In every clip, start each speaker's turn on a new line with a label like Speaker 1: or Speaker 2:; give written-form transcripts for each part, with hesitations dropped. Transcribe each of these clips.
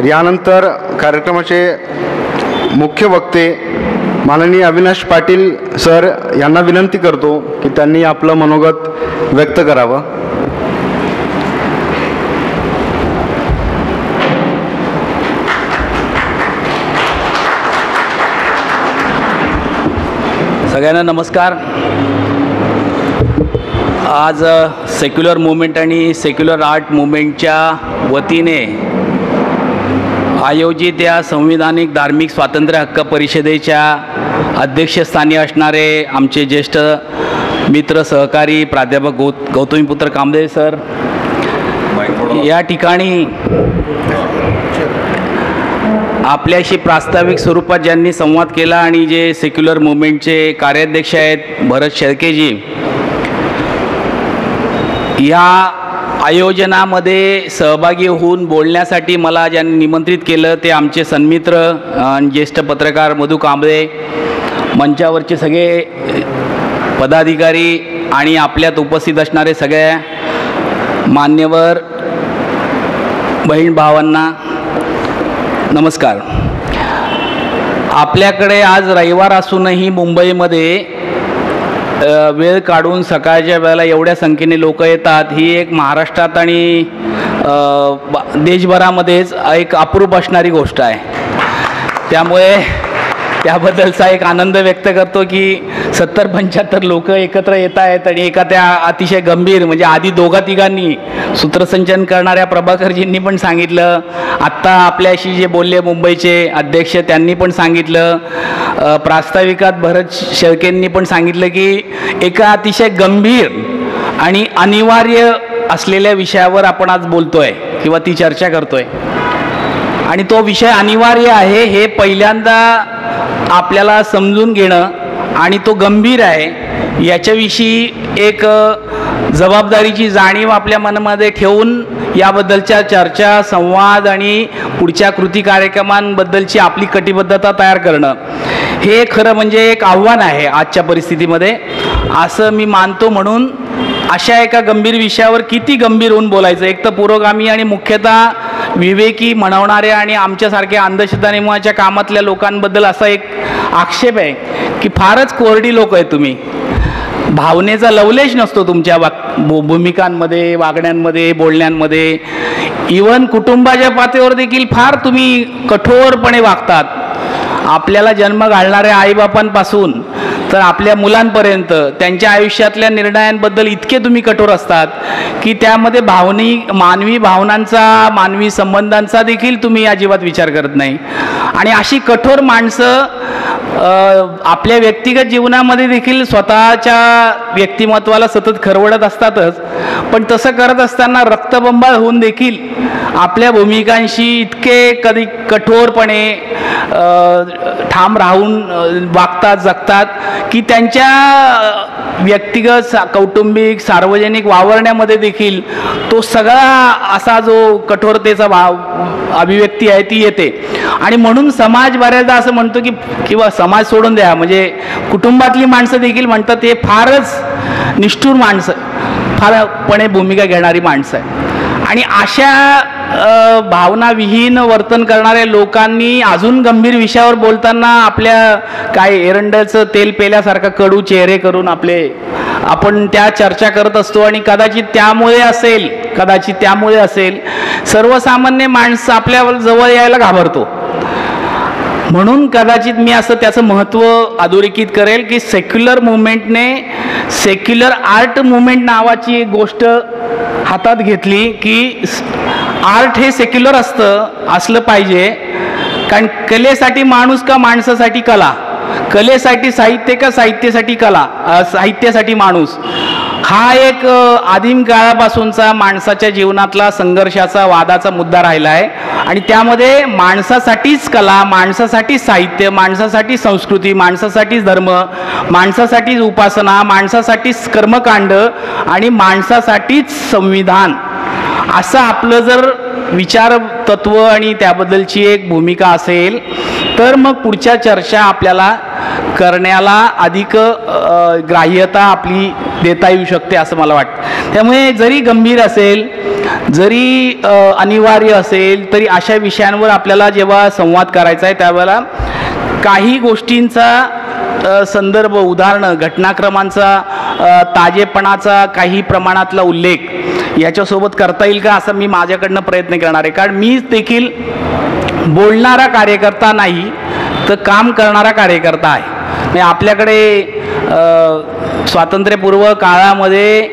Speaker 1: यानंतर कार्यक्रमाचे मुख्य वक्ते माननीय अविनाश पाटील सर यांना विनंती करतो की त्यांनी आपलं मनोगत व्यक्त करावं.
Speaker 2: सगळ्यांना नमस्कार. आज सेक्युलर मूवमेंट आणि सेक्युलर आर्ट मूवमेंटच्या वतीने आयोजित या संविधानिक धार्मिक स्वातंत्र्य हक्क परिषदेच्या अध्यक्षस्थानी असणारे आमचे ज्येष्ठ मित्र सहकारी प्राध्यापक गौतमीपुत्र कामदेव सर, या ठिकाणी आपल्याशी प्रास्ताविक स्वरूपात ज्यांनी संवाद केला आणि जे सेक्युलर मूवमेंटचे कार्याध्यक्ष आहेत भरत शेळकेजी, या आयोजनामध्ये सहभागी होऊन बोलण्यासाठी मला ज्यांनी निमंत्रित केलं ते आमचे सन्मित्र आणि ज्येष्ठ पत्रकार मधु कांबळे, मंचावरचे सगळे पदाधिकारी आणि आपल्यात उपस्थित असणारे सगळ्या मान्यवर बहीण भावांना नमस्कार. आपल्याकडे आज रविवार असूनही मुंबईमध्ये वेळ काढून सकाळच्या वेळेला एवढ्या संख्येने लोक येतात, ही एक महाराष्ट्रात आणि देशभरामध्येच एक अपूर्व असणारी गोष्ट आहे. त्यामुळे त्याबद्दलचा एक आनंद व्यक्त करतो की 70-75 लोक एकत्र येत आहेत आणि एका त्या अतिशय गंभीर, म्हणजे आधी दोघा तिघांनी सूत्रसंचलन करणाऱ्या प्रभाकरजींनी पण सांगितलं, आत्ता आपल्याशी जे बोलले मुंबईचे अध्यक्ष त्यांनी पण सांगितलं, प्रास्ताविकात भरत शेळकेंनी पण सांगितलं की एका अतिशय गंभीर आणि अनिवार्य असलेल्या विषयावर आपण आज बोलतोय किंवा ती चर्चा करतोय. आणि तो विषय अनिवार्य आहे हे पहिल्यांदा आपल्याला समजून घेणं आणि तो गंभीर आहे याच्याविषयी एक जबाबदारीची जाणीव आपल्या मनामध्ये ठेवून याबद्दलच्या चर्चा, संवाद आणि पुढच्या कृती कार्यक्रमांबद्दलची आपली कटिबद्धता तयार करणं हे खरं म्हणजे एक आव्हान आहे आजच्या परिस्थितीमध्ये असं मी मानतो. म्हणून अशा एका गंभीर विषयावर किती गंभीर होऊन बोलायचं. एक तर पुरोगामी आणि मुख्यतः विवेकी म्हणवणाऱ्या आणि आमच्यासारख्या अंधश्रद्धा निर्मूलनाच्या कामातल्या लोकांबद्दल असा एक आक्षेप आहे की फारच कोरडी लोक आहेत तुम्ही. भावनेचा लवलेश नसतो तुमच्या भूमिकांमध्ये, वागण्यांमध्ये, बोलण्यांमध्ये. इव्हन कुटुंबाच्या पातळीवर देखील फार तुम्ही कठोरपणे वागतात. आपल्याला जन्म घालणाऱ्या आईबापांपासून तर आपल्या मुलांपर्यंत त्यांच्या आयुष्यातल्या निर्णयांबद्दल इतके तुम्ही कठोर असतात की त्यामध्ये मानवी भावनांचा, मानवी संबंधांचा देखील तुम्ही अजिबात विचार करत नाही. आणि अशी कठोर माणसं आपल्या व्यक्तिगत जीवनामध्ये देखील स्वतःच्या व्यक्तिमत्वाला सतत खरवडत असतातच, पण तसं करत असताना रक्तबंबाळ होऊन देखील आपल्या भूमिकांशी इतके कधी कठोरपणे ठाम राहून वागतात, जगतात की त्यांच्या व्यक्तिगत, कौटुंबिक, सार्वजनिक वावरण्यामध्ये देखील तो सगळा असा जो कठोरतेचा अभिव्यक्ती आहे ती येते. आणि म्हणून समाज बऱ्याचदा असं म्हणतो की, किंवा समाज सोडून द्या, म्हणजे कुटुंबातली माणसं देखील म्हणतात ते फारच निष्ठुर माणसं, फारपणे भूमिका घेणारी माणसं आहे. आणि अशा भावनाविहीन वर्तन करणाऱ्या लोकांनी अजून गंभीर विषयावर बोलताना आपल्या काय एरंडाचं तेल पेल्यासारखा कडू चेहरे करून आपण त्या चर्चा करत असतो. आणि कदाचित त्यामुळे असेल सर्वसामान्य माणसं आपल्या जवळ यायला घाबरतो. म्हणून कदाचित मी असं त्याचं महत्त्व अधोरेखित करेल की सेक्युलर मुवमेंटने सेक्युलर आर्ट मुवमेंट नावाची एक गोष्ट हातात घेतली की आर्ट हे सेक्युलर असलं पाहिजे. कारण कलेसाठी माणूस का माणसासाठी कला, कलेसाठी साहित्य का साहित्यासाठी कला, साहित्यासाठी माणूस, हा एक आदिम काळापासूनचा माणसाच्या जीवनातला संघर्षाचा, वादाचा मुद्दा राहिला आहे. आणि त्यामध्ये माणसासाठीच कला, माणसासाठीच साहित्य, माणसासाठीच संस्कृती, माणसासाठीच धर्म, माणसासाठीच उपासना, माणसासाठीच कर्मकांड आणि माणसासाठीच संविधान, असं आपलं जर विचार तत्व आणि त्याबद्दलची एक भूमिका असेल तर मग पुढच्या चर्चा आपल्याला करण्याला अधिक ग्राह्यता आपली देता येऊ शकते असं मला वाटतं. त्यामुळे जरी गंभीर असेल जरी अनिवार्य असेल तरी अशा विषयांवर आपल्याला जेव्हा संवाद करायचा आहे त्यावेळेला काही गोष्टींचा संदर्भ, उदाहरणं, घटनाक्रमांचा, ताजेपणाचा काही प्रमाणातला उल्लेख याच्यासोबत करता येईल का असं मी माझ्याकडनं प्रयत्न करणार आहे. कारण मी देखील बोलणारा कार्यकर्ता नाही तर काम करणारा कार्यकर्ता आहे. म्हणजे आपल्याकडे स्वातंत्र्यपूर्व काळामध्ये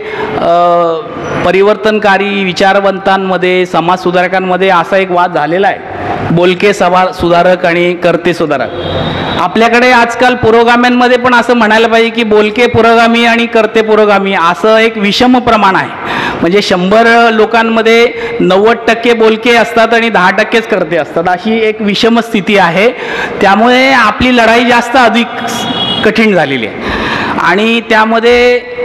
Speaker 2: परिवर्तनकारी विचारवंतांमध्ये, समाजसुधारकांमध्ये असा एक वाद झालेला आहे, बोलके सुधारक आणि कर्ते सुधारक. आपल्याकडे आजकाल पुरोगाम्यांमध्ये पण असं म्हणायला पाहिजे की बोलके पुरोगामी आणि कर्ते पुरोगामी असं एक विषम प्रमाण आहे. म्हणजे 100 लोकांमध्ये 90% बोलके असतात आणि 10%च कर्ते असतात, अशी एक विषम स्थिती आहे. त्यामुळे आपली लढाई जास्त अधिक कठीण झालेली आहे. आणि त्यामध्ये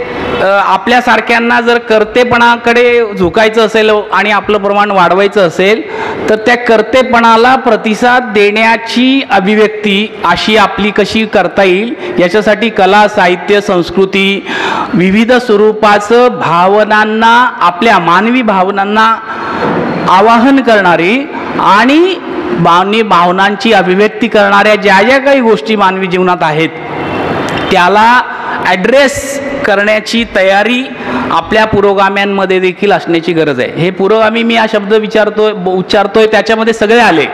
Speaker 2: आपल्यासारख्यांना जर कर्तेपणाकडे झुकायचं असेल आणि आपलं प्रमाण वाढवायचं असेल तर त्या कर्तेपणाला प्रतिसाद देण्याची अभिव्यक्ती अशी आपली कशी करता येईल याच्यासाठी कला, साहित्य, संस्कृती, विविध स्वरूपाचं भावनांना, आपल्या मानवी भावनांना आवाहन करणारी आणि मानवी भावनांची अभिव्यक्ती करणाऱ्या ज्या ज्या काही गोष्टी मानवी जीवनात आहेत त्याला ॲड्रेस करण्याची तयारी आपल्या पुरोगाम्यांमध्ये देखील असण्याची गरज आहे. हे पुरोगामी मी हा शब्द उच्चारतोय त्याच्यामध्ये सगळे आले,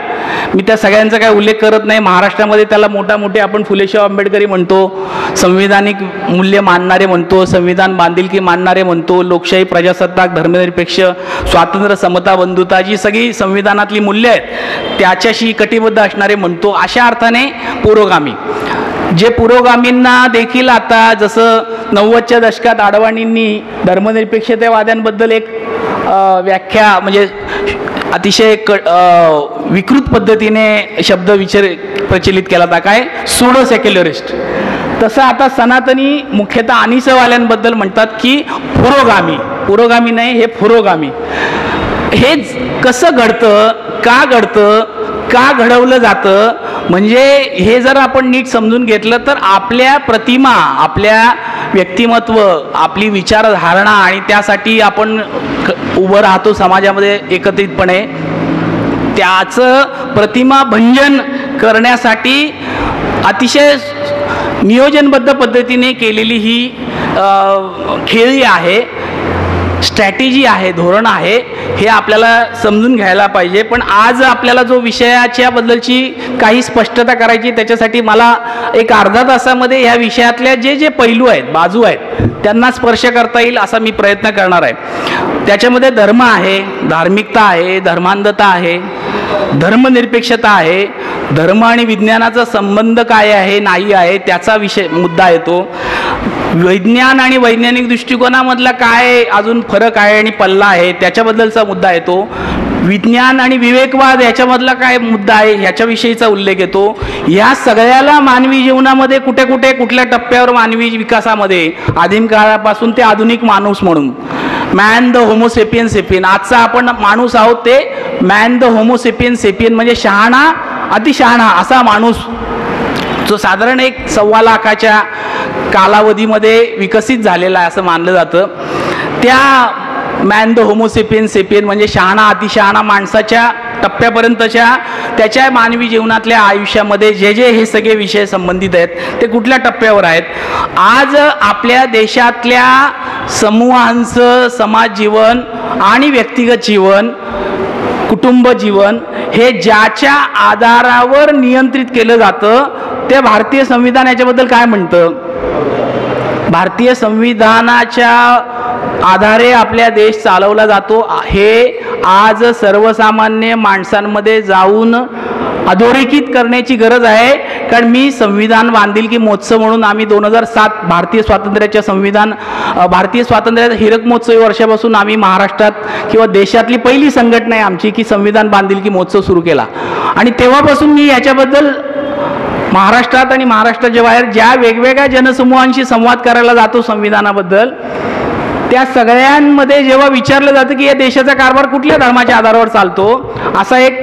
Speaker 2: मी त्या सगळ्यांचा काय उल्लेख करत नाही. महाराष्ट्रामध्ये त्याला मोठे आपण फुलेशाह आंबेडकरी म्हणतो, संविधानिक मूल्य मानणारे म्हणतो, संविधान बांधिलकी मानणारे म्हणतो, लोकशाही, प्रजासत्ताक, धर्मनिरपेक्ष, स्वातंत्र्य, समता, बंधुता जी सगळी संविधानातली मूल्य आहेत त्याच्याशी कटिबद्ध असणारे म्हणतो. अशा अर्थाने पुरोगामी, जे पुरोगामींना देखील आता जसं 90च्या दशकात अडवाणींनी धर्मनिरपेक्षतेवाद्यांबद्दल एक व्याख्या म्हणजे अतिशय विकृत पद्धतीने शब्द प्रचलित केला होता, काय सूडो सेक्युलरिस्ट. तसं आता सनातनी मुख्यतः अनिसवाल्यांबद्दल म्हणतात की पुरोगामी नाही, हे पुरोगामी. हे कसं घडतं, का घडवलं जातं, म्हणजे हे जर आपण नीट समजून घेतलं तर आपल्या प्रतिमा, आपल्या व्यक्तिमत्व, आपली विचारधारणा आणि त्यासाठी आपण उभं राहतो समाजामध्ये एकत्रितपणे, त्याचं प्रतिमा भंजन करण्यासाठी अतिशय नियोजनबद्ध पद्धतीने केलेली ही खेळी आहे, स्ट्रॅटेजी आहे, धोरण आहे, हे आपल्याला समजून घ्यायला पाहिजे. पण आज आपल्याला जो विषयाच्या बद्दलची काही स्पष्टता करायची त्याच्यासाठी मला एक अर्धा तासामध्ये ह्या विषयातल्या जे पैलू आहेत, बाजू आहेत त्यांना स्पर्श करता येईल असा मी प्रयत्न करणार आहे. त्याच्यामध्ये धर्म आहे, धार्मिकता आहे, धर्मांधता आहे, धर्मनिरपेक्षता आहे, धर्म आणि विज्ञानाचा संबंध काय आहे नाही आहे त्याचा मुद्दा येतो, विज्ञान आणि वैज्ञानिक दृष्टिकोनामधला काय अजून फरक आहे आणि पल्ला आहे त्याच्याबद्दलचा मुद्दा येतो, विज्ञान आणि विवेकवाद याच्यामधला काय मुद्दा आहे ह्याच्याविषयीचा उल्लेख येतो. या सगळ्याला मानवी जीवनामध्ये कुठल्या टप्प्यावर मानवी विकासामध्ये आदिम काळापासून ते आधुनिक माणूस म्हणून मॅन द होमोसेपियन सेपियन, आजचा आपण माणूस आहोत ते मॅन द होमोसेपियन सेपियन म्हणजे शहाणा, अतिशहाणा असा माणूस जो साधारण 1.25 लाखाच्या कालावधीमध्ये विकसित झालेला आहे असं मानलं जातं. त्या मॅन द होमोसेपियन सेपियन म्हणजे शहाणा, अतिशहाणा माणसाच्या टप्प्यापर्यंतच्या त्याच्या मानवी जीवनातल्या आयुष्यामध्ये जे हे सगळे विषय संबंधित आहेत ते कुठल्या टप्प्यावर आहेत. आज आपल्या देशातल्या समूहांचं समाज जीवन आणि व्यक्तिगत जीवन, कुटुंब जीवन हे ज्याच्या आधारावर नियंत्रित केलं जातं ते भारतीय संविधान याच्याबद्दल काय म्हणतं. भारतीय संविधानाच्या आधारे आपल्या देश चालवला जातो हे आज सर्वसामान्य माणसांमध्ये जाऊन अधोरेखित करण्याची गरज आहे. कारण मी संविधान बांधिलकी महोत्सव म्हणून आम्ही 2007 भारतीय स्वातंत्र्याचा हीरक महोत्सवी वर्षापासून आम्ही महाराष्ट्रात किंवा देशातली पहिली संघटना आहे आमची की संविधान बांधिलकी महोत्सव सुरू केला. आणि तेव्हापासून मी याच्याबद्दल महाराष्ट्रात आणि महाराष्ट्राच्या बाहेर ज्या वेगवेगळ्या जनसमूहांशी संवाद करायला जातो संविधानाबद्दल त्या सगळ्यांमध्ये जेव्हा विचारलं जातं की या देशाचा कारभार कुठल्या धर्माच्या आधारावर चालतो असा एक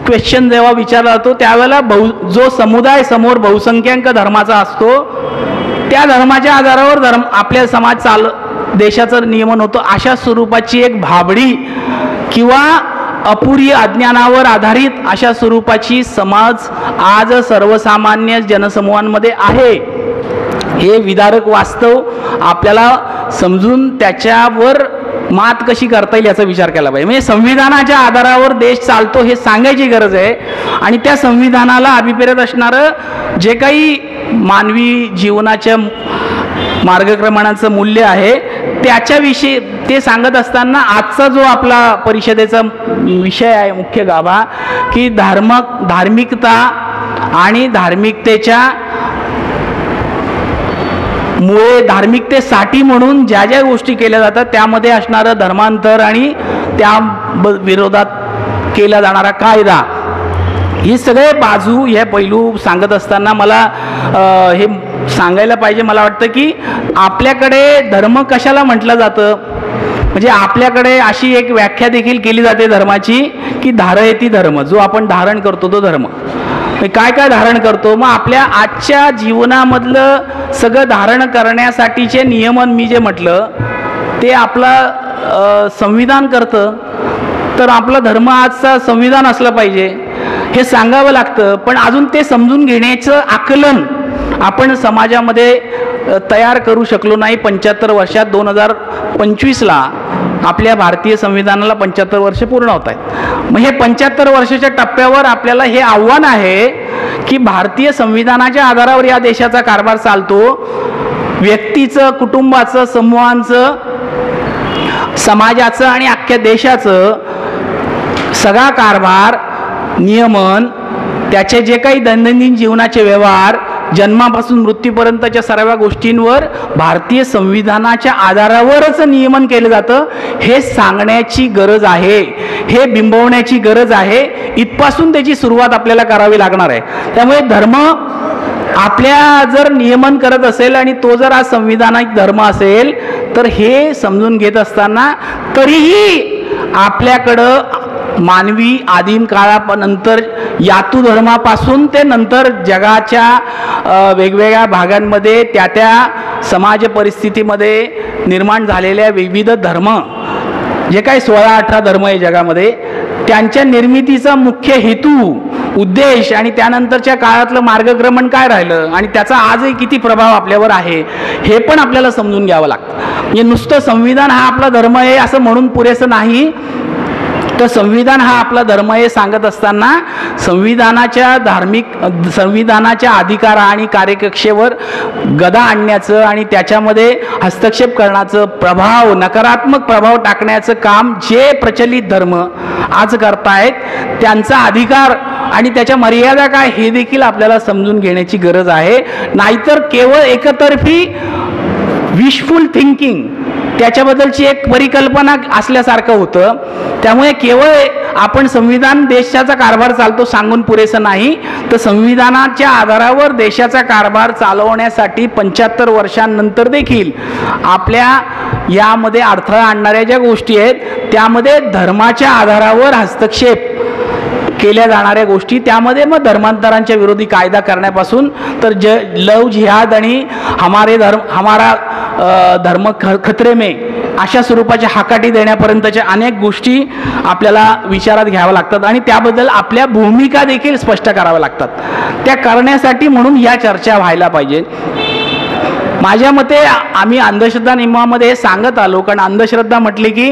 Speaker 2: क्वेश्चन जेव्हा विचारला जातो त्यावेळेला जो समुदाय समोर बहुसंख्याक धर्माचा असतो त्या धर्माच्या आधारावर आपल्या समाज देशाचं नियमन होतं, अशा स्वरूपाची एक भाबडी किंवा अपुरी अज्ञानावर आधारित अशा स्वरूपाची समाज आज सर्वसामान्य जनसमूहांमध्ये आहे. हे विदारक वास्तव आपल्याला समजून त्याच्यावर मात कशी करता येईल याचा विचार केला पाहिजे. म्हणजे संविधानाच्या आधारावर देश चालतो हे सांगायची गरज आहे. आणि त्या संविधानाला अभिप्रेत असणारं जे काही मानवी जीवनाच्या मार्गक्रमणाचं मूल्य आहे त्याच्याविषयी ते सांगत असताना आजचा जो आपला परिषदेचा विषय आहे मुख्य गाभा की धार्मिकता आणि धार्मिकतेच्या मुळे धार्मिकतेसाठी म्हणून ज्या ज्या गोष्टी केल्या जातात त्यामध्ये असणारं धर्मांतर आणि त्या विरोधात केला जाणारा कायदा, हे सगळे बाजू हे पैलू सांगत असताना मला हे सांगायला पाहिजे. मला वाटतं की आपल्याकडे धर्म कशाला म्हटलं जातं, म्हणजे आपल्याकडे अशी एक व्याख्या देखील केली जाते धर्माची की धारयती धर्म, जो आपण धारण करतो तो धर्म. काय काय धारण करतो, मग आपल्या आजच्या जीवनामधलं सगळं धारण करण्यासाठीचे नियमन मी जे म्हटलं ते आपला संविधान करतं. तर आपला धर्म आजचा संविधान असलं पाहिजे हे सांगावं लागतं. पण अजून ते समजून घेण्याचं आकलन आपण समाजामध्ये तयार करू शकलो नाही. 75 वर्षात 2025ला आपल्या भारतीय संविधानाला 75 वर्ष पूर्ण होत आहेत. मग हे 75 वर्षाच्या टप्प्यावर आपल्याला हे आव्हान आहे की भारतीय संविधानाच्या आधारावर या देशाचा कारभार चालतो. व्यक्तीचं, कुटुंबाचं, समूहांचं, समाजाचं आणि अख्ख्या देशाचं सगळा कारभार, नियमन, त्याचे जे काही दैनंदिन जीवनाचे व्यवहार, जन्मापासून मृत्यूपर्यंतच्या सर्व गोष्टींवर भारतीय संविधानाच्या आधारावरच नियमन केलं जातं हे सांगण्याची गरज आहे, हे बिंबवण्याची गरज आहे. इथपासून त्याची सुरुवात आपल्याला करावी लागणार आहे. त्यामुळे धर्म आपल्या जर नियमन करत असेल आणि तो जर आज संविधानिक धर्म असेल तर हे समजून घेत असताना तरीही आपल्याकडं मानवी आदिम काळानंतर यातू धर्मापासून ते नंतर जगाच्या वेगवेगळ्या भागांमध्ये त्या त्या समाज परिस्थितीमध्ये निर्माण झालेल्या विविध धर्म, जे काही 16-18 धर्म आहे जगामध्ये, त्यांच्या निर्मितीचा मुख्य हेतू, उद्देश आणि त्यानंतरच्या काळातलं मार्गक्रमण काय राहिलं आणि त्याचा आजही किती प्रभाव आपल्यावर आहे हे पण आपल्याला समजून घ्यावं लागतं. म्हणजे नुसतं संविधान हा आपला धर्म आहे असं म्हणून पुरेसं नाही, तर संविधान हा आपला धर्म हे सांगत असताना संविधानाच्या अधिकार आणि कार्यकक्षेवर गदा आणण्याचं आणि त्याच्यामध्ये हस्तक्षेप करण्याचं, प्रभाव, नकारात्मक प्रभाव टाकण्याचं काम जे प्रचलित धर्म आज करतायत त्यांचा अधिकार आणि त्याच्या मर्यादा काय हे देखील आपल्याला समजून घेण्याची गरज आहे. नाहीतर केवळ एकतर्फी विशफुल थिंकिंग, त्याच्याबद्दलची एक परिकल्पना असल्यासारखं होतं. त्यामुळे केवळ आपण संविधान देशाचा कारभार चालतो सांगून पुरेसं नाही, तर संविधानाच्या आधारावर देशाचा कारभार चालवण्यासाठी 75 वर्षांनंतर देखील आपल्या यामध्ये अडथळा आणणाऱ्या ज्या गोष्टी आहेत त्यामध्ये धर्माच्या आधारावर हस्तक्षेप केल्या जाणाऱ्या गोष्टी, त्यामध्ये मग धर्मांतरांच्या विरोधी कायदा करण्यापासून तर लव जिहाद आणि हमारा धर्म खतरे में अशा स्वरूपाच्या हाकाटी देण्यापर्यंतच्या अनेक गोष्टी आपल्याला विचारात घ्याव्या लागतात आणि त्याबद्दल आपल्या भूमिका देखील स्पष्ट कराव्या लागतात. त्या करण्यासाठी म्हणून या चर्चा व्हायला पाहिजे. माझ्या मते आम्ही अंधश्रद्धा नियमामध्ये सांगत आलो, कारण अंधश्रद्धा म्हटली की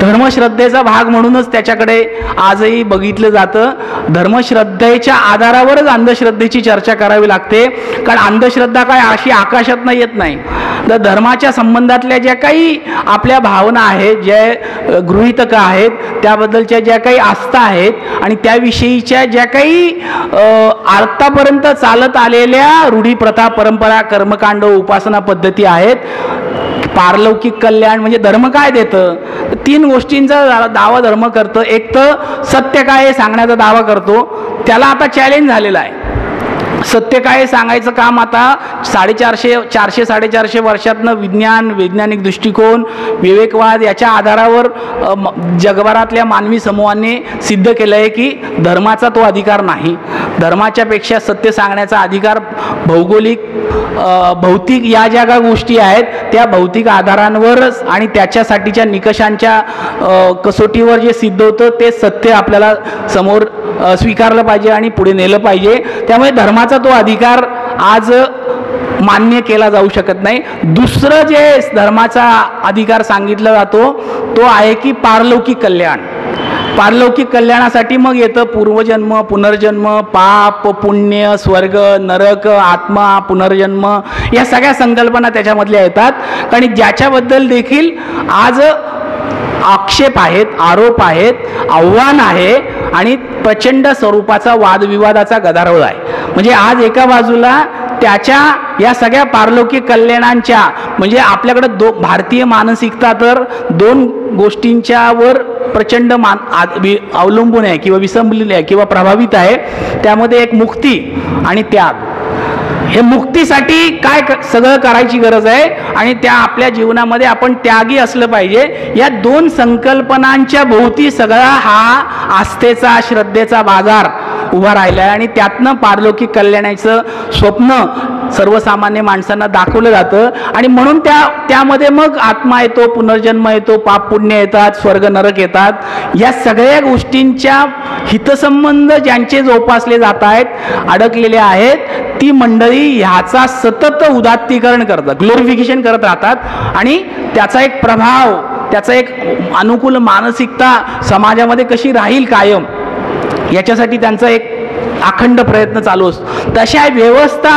Speaker 2: धर्मश्रद्धेचा भाग म्हणूनच त्याच्याकडे आजही बघितलं जातं. धर्मश्रद्धेच्या आधारावरच अंधश्रद्धेची चर्चा करावी लागते, कारण अंधश्रद्धा काय अशी आकाशातनं येत नाही. तर धर्माच्या संबंधातल्या ज्या काही आपल्या भावना आहेत, ज्या गृहीतक आहेत, त्याबद्दलच्या ज्या काही आस्था आहेत आणि त्याविषयीच्या ज्या काही आतापर्यंत चालत आलेल्या रूढी, प्रथा, परंपरा, कर्मकांड, उपासना पद्धती आहेत, पारलौकिक कल्याण म्हणजे धर्म काय देतं, 3 गोष्टींचा दावा धर्म करतं. एक तर सत्य काय हे सांगण्याचा दावा करतो, त्याला आता चॅलेंज झालेला आहे. सत्य काय सांगायचं काम आता 450-450 वर्षातनं विज्ञान, वैज्ञानिक दृष्टिकोन, विवेकवाद याच्या आधारावर जगभरातल्या मानवी समूहांनी सिद्ध केलं आहे की धर्माचा तो अधिकार नाही. धर्माच्या पेक्षा सत्य सांगण्याचा अधिकार भौगोलिक भौतिक या ज्या काही गोष्टी आहेत त्या भौतिक आधारांवरच आणि त्याच्यासाठीच्या निकषांच्या कसोटीवर जे सिद्ध होतं ते सत्य आपल्याला समोर स्वीकारलं पाहिजे आणि पुढे नेलं पाहिजे. त्यामुळे धर्माचा तो अधिकार आज मान्य केला जाऊ शकत नाही. दुसरं जे धर्माचा अधिकार सांगितला जातो तो आहे की पारलौकिक कल्याण. पारलौकिक कल्याणासाठी मग येतं पूर्वजन्म, पुनर्जन्म, पाप, पुण्य, स्वर्ग, नरक, आत्मा, पुनर्जन्म, या सगळ्या संकल्पना त्याच्यामधल्या येतात आणि ज्याच्याबद्दल देखील आज आक्षेप आहेत, आरोप आहेत, आव्हान आहे आणि प्रचंड स्वरूपाचा वादविवादाचा गदारोळ आहे. म्हणजे आज एका बाजूला त्याच्या या सगळ्या पारलौकिक कल्याणांच्या म्हणजे आपल्याकडे भारतीय मानसिकता तर दोन गोष्टींच्यावर प्रचंड अवलंबून आहे किंवा विसंबलेली आहे किंवा प्रभावित आहे. त्यामध्ये एक मुक्ती आणि त्याग. हे मुक्तीसाठी काय सगळं करायची गरज आहे आणि त्या आपल्या जीवनामध्ये आपण त्यागी असलं पाहिजे. या दोन संकल्पनांच्या भोवती सगळा हा आस्थेचा, श्रद्धेचा बाजार उभा राहिला आहे आणि त्यातनं पारलौकिक कल्याणाचं स्वप्न सर्वसामान्य माणसांना दाखवलं जातं आणि म्हणून त्यामध्ये मग आत्मा येतो, पुनर्जन्म येतो, पाप पुण्य येतात, स्वर्ग नरक येतात. या सगळ्या गोष्टींच्या हितसंबंध ज्यांचे जोपासले जात आहेत, अडकलेले आहेत, ती मंडळी ह्याचा सतत उदात्तीकरण करतात, ग्लोरिफिकेशन करत राहतात आणि त्याचा एक प्रभाव, त्याचा एक अनुकूल मानसिकता समाजामध्ये कशी राहील कायम याच्यासाठी त्यांचा एक अखंड प्रयत्न चालू असतो. तशा व्यवस्था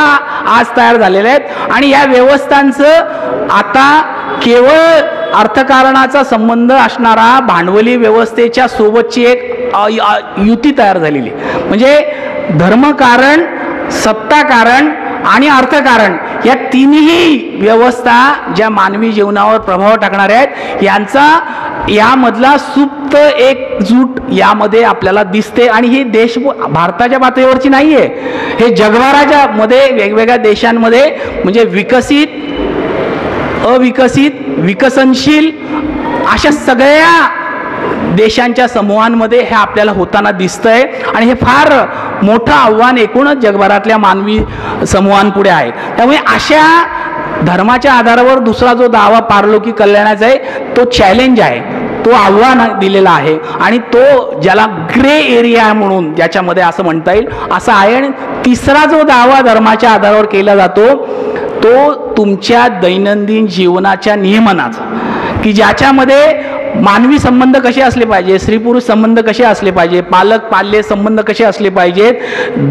Speaker 2: आज तयार झालेल्या आहेत आणि या व्यवस्थांचं आता केवळ अर्थकारणाचा संबंध असणारा भांडवली व्यवस्थेच्या सोबतची एक युती तयार झालेली. म्हणजे धर्मकारण, सत्ताकारण आणि अर्थकारण या तिन्ही व्यवस्था ज्या मानवी जीवनावर प्रभाव टाकणाऱ्या आहेत यांचा यामधला सुप्त एकजूट यामध्ये आपल्याला दिसते आणि ही देश भारताच्या पातळीवरची नाही आहे, हे जगभराच्या मध्ये वेगवेगळ्या देशांमध्ये म्हणजे विकसित, अविकसित, विकसनशील अशा सगळ्या देशांच्या समूहांमध्ये हे आपल्याला होताना दिसतंय आणि हे फार मोठं आव्हान एकूणच जगभरातल्या मानवी समूहांपुढे आहे. त्यामुळे अशा धर्माच्या आधारावर दुसरा जो दावा पारलौकिक कल्याणाचा आहे तो चॅलेंज आहे, तो आव्हान दिलेला आहे आणि तो ज्याला ग्रे एरिया म्हणून ज्याच्यामध्ये असं म्हणता येईल असा आहे. आणि तिसरा जो दावा धर्माच्या आधारावर केला जातो तो तुमच्या दैनंदिन जीवनाच्या नियमनाचा, की ज्याच्यामध्ये मानवी संबंध कसे असले पाहिजे, स्त्री पुरुष संबंध कसे असले पाहिजे, पालक पाल्य संबंध कसे असले पाहिजेत,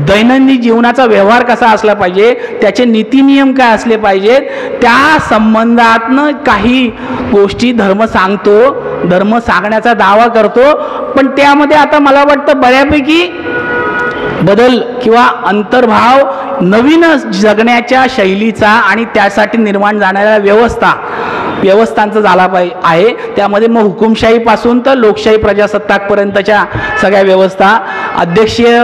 Speaker 2: दैनंदिन जीवनाचा व्यवहार कसा असला पाहिजे, त्याचे नीतिनियम काय असले पाहिजेत, त्या संबंधातनं काही गोष्टी धर्म सांगतो, धर्म सांगण्याचा दावा करतो. पण त्यामध्ये आता मला वाटतं बऱ्यापैकी बदल किंवा अंतर्भाव नवीन जगण्याच्या शैलीचा आणि त्यासाठी निर्माण जाणाऱ्या व्यवस्थांचा झाला आहे. त्यामध्ये मग हुकुमशाहीपासून तर लोकशाही प्रजासत्ताकपर्यंतच्या सगळ्या व्यवस्था, अध्यक्षीय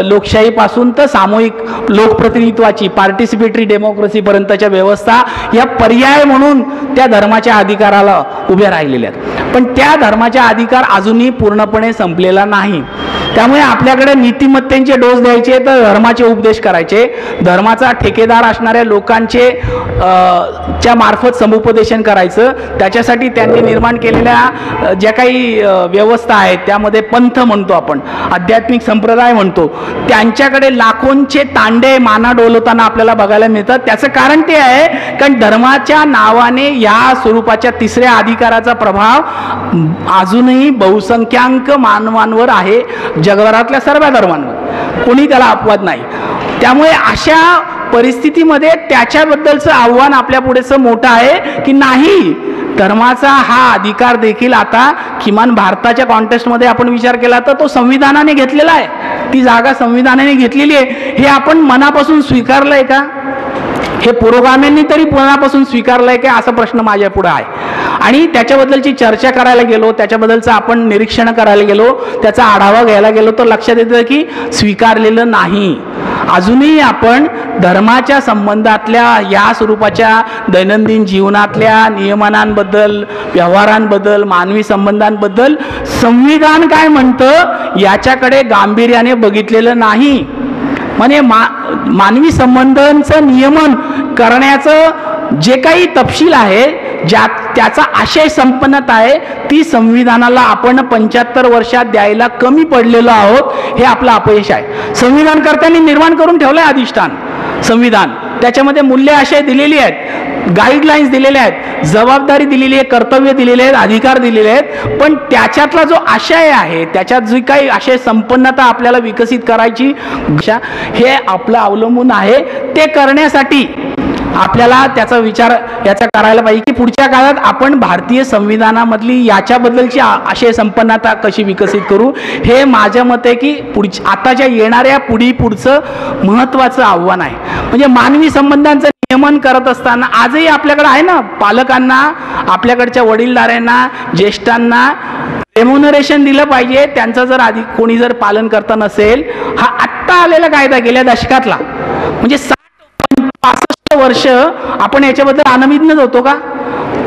Speaker 2: लोकशाहीपासून तर सामूहिक लोकप्रतिनिधित्वाची पार्टिसिपेटरी डेमोक्रेसीपर्यंतच्या व्यवस्था या पर्याय म्हणून त्या धर्माच्या अधिकाराला उभ्या राहिलेल्या आहेत. पण त्या धर्माचा अधिकार अजूनही पूर्णपणे संपलेला नाही. त्यामुळे आपल्याकडे नीतिमत्तेचे डोस द्यायचे तर धर्माचे उपदेश करायचे, धर्माचा ठेकेदार असणाऱ्या लोकांचे च्या मार्फत समुपदेशन करायचं. त्याच्यासाठी त्यांनी निर्माण केलेल्या ज्या काही व्यवस्था आहेत त्यामध्ये पंथ म्हणतो आपण, आध्यात्मिक संप्रदाय म्हणतो, त्यांच्याकडे लाखोंचे तांडे माना डोलवताना आपल्याला बघायला मिळतात. त्याचं कारण ते आहे कारण धर्माच्या नावाने या स्वरूपाच्या तिसऱ्या अधिकाराचा प्रभाव अजूनही बहुसंख्याक मानवांवर आहे, जगभरातल्या सर्व धर्मांवर, कोणी त्याला अपवाद नाही. त्यामुळे अशा परिस्थितीमध्ये त्याच्याबद्दलचं आव्हान आपल्या पुढेचं मोठं आहे की नाही, धर्माचा हा अधिकार देखील आता किमान भारताच्या कॉन्टेक्स्टमध्ये आपण विचार केला तर तो संविधानाने घेतलेला आहे, ती जागा संविधानाने घेतलेली आहे. हे आपण मनापासून स्वीकारलंय का, हे पुरोगाम्यांनी तरी मनापासून स्वीकारलंय का, असा प्रश्न माझ्या पुढे आहे. आणि त्याच्याबद्दलची चर्चा करायला गेलो, त्याच्याबद्दलचं आपण निरीक्षण करायला गेलो, त्याचा आढावा घ्यायला गेलो तर लक्षात येतं की स्वीकारलेलं नाही. अजूनही आपण धर्माच्या संबंधातल्या या स्वरूपाच्या दैनंदिन जीवनातल्या नियमनांबद्दल, व्यवहारांबद्दल, मानवी संबंधांबद्दल संविधान काय म्हणतं याच्याकडे गांभीर्याने बघितलेलं नाही. म्हणजे मानवी संबंधांचं नियमन करण्याचं जे काही तपशील आहे, त्याचा आशय संपन्नता आहे, ती संविधानाला आपण 75 वर्षात द्यायला कमी पडलेलो आहोत. हे आपलं अपयश आहे. संविधानकर्त्यांनी निर्माण करून ठेवलंय अधिष्ठान संविधान, त्याच्यामध्ये मूल्य आशय दिलेली आहेत, गाईडलाईन्स दिलेल्या आहेत, जबाबदारी दिलेली आहे, कर्तव्य दिलेले आहेत, अधिकार दिलेले आहेत. पण त्याच्यातला जो आशय आहे, त्याच्यात जी काही आशय संपन्नता आपल्याला विकसित करायची हे आपलं अवलंबून आहे. ते करण्यासाठी आपल्याला त्याचा विचार याचा करायला पाहिजे की पुढच्या काळात आपण भारतीय संविधानामधली याच्याबद्दलची आशय संपन्नता कशी विकसित करू. हे माझ्या मते की आताच्या येणाऱ्या पुढचं महत्त्वाचं आव्हान आहे. म्हणजे मानवी संबंधांचं नियमन करत असताना आजही आपल्याकडे आहे ना, पालकांना, आपल्याकडच्या वडीलधाऱ्यांना, ज्येष्ठांना रेम्युनरेशन दिलं पाहिजे. त्यांचं जर आधी कोणी जर पालन करता नसेल, हा आत्ता आलेला कायदा गेल्या दशकातला, म्हणजे 65 वर्ष आपण याच्याबद्दल अनभिज्ञ होतो का?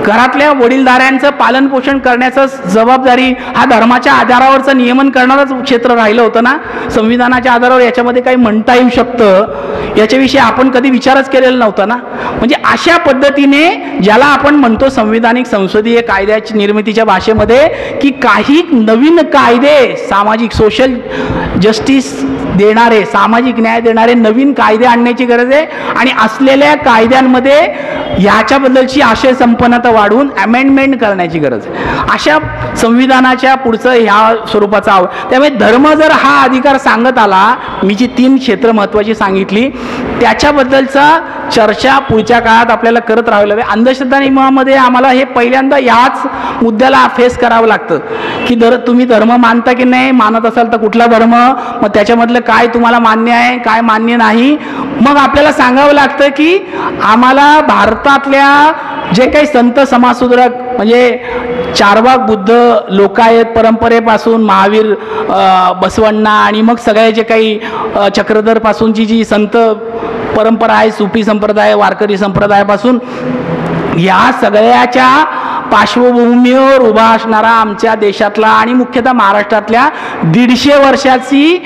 Speaker 2: घरातल्या वडीलधाऱ्यांचं पालन पोषण करण्याचं जबाबदारी हा धर्माच्या आधारावरचं नियमन करणारच क्षेत्र राहिलं होतं ना. संविधानाच्या आधारावर याच्यामध्ये काही म्हणता येऊ शकतं याच्याविषयी आपण कधी विचारच केलेला नव्हता ना. म्हणजे अशा पद्धतीने ज्याला आपण म्हणतो संविधानिक संसदीय कायद्याची निर्मितीच्या भाषेमध्ये की काही नवीन कायदे, सामाजिक सोशल जस्टिस देणारे, सामाजिक न्याय देणारे नवीन कायदे आणण्याची गरज आहे. आणि असलेल्या कायद्यांमध्ये ह्याच्याबद्दलची आशय संपन्नता वाढवून अमेंडमेंट करण्याची गरज आहे. अशा संविधानाच्या पुढचं ह्या स्वरूपाचा त्यामुळे धर्म जर हा अधिकार सांगत आला, मी जी 3 क्षेत्र महत्त्वाची सांगितली त्याच्याबद्दलचा चर्चा पुढच्या काळात आपल्याला करत राहावी लागेल. अंधश्रद्धा नियमामध्ये आम्हाला हे पहिल्यांदा याच मुद्द्याला फेस करावं लागतं की तुम्ही धर्म मानता की नाही, मानत असाल तर कुठला धर्म, मग त्याच्यामधलं काय तुम्हाला मान्य आहे, काय मान्य नाही. मग आपल्याला सांगावं लागतं की आम्हाला भारतातल्या जे काही संत समाजसुधारक म्हणजे चारवाक बुद्ध लोकायत परंपरेपासून महावीर, बसवण्णा आणि मग सगळे जे काही चक्रधर पासूनची जी संत परंपरा आहे, सुफी संप्रदाय, वारकरी संप्रदायापासून या सगळ्याच्या पार्श्वभूमीवर उभा असणारा आमच्या देशातला आणि मुख्यतः महाराष्ट्रातल्या 150 वर्षाची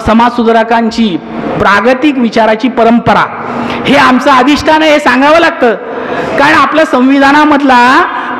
Speaker 2: समाजसुधारकांची प्रागतिक विचाराची परंपरा हे आमचं अधिष्ठान आहे. हे सांगावं लागतं कारण आपल्या संविधानामधला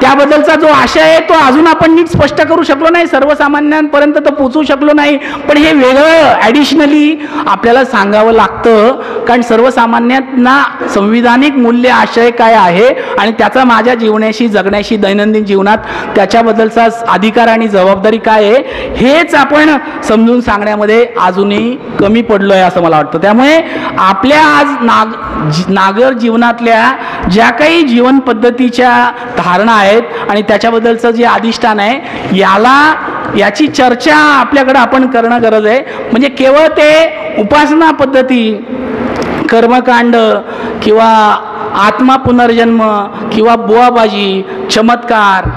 Speaker 2: त्याबद्दलचा जो आशय आहे तो अजून आपण नीट स्पष्ट करू शकलो नाही, सर्वसामान्यांपर्यंत तर पोचू शकलो नाही. पण हे वेगळं ॲडिशनली आपल्याला सांगावं लागतं कारण सर्वसामान्यांना संविधानिक मूल्य आशय काय आहे आणि त्याचा माझ्या जीवनाशी, जगण्याशी, दैनंदिन जीवनात त्याच्याबद्दलचा अधिकार आणि जबाबदारी काय आहे हेच आपण समजून सांगण्यामध्ये अजूनही कमी पडलो आहे असं मला वाटतं. त्यामुळे आपल्या आज नागर जीवनातल्या ज्या काही जीवन पद्धतीच्या धारणा आहेत आणि त्याच्याबद्दलचं जे अधिष्ठान आहे याची चर्चा आपल्याकडे आपण करणं गरज आहे. म्हणजे केवळ ते उपासना पद्धती, कर्मकांड किंवा आत्मा पुनर्जन्म किंवा बुवाबाजी, चमत्कार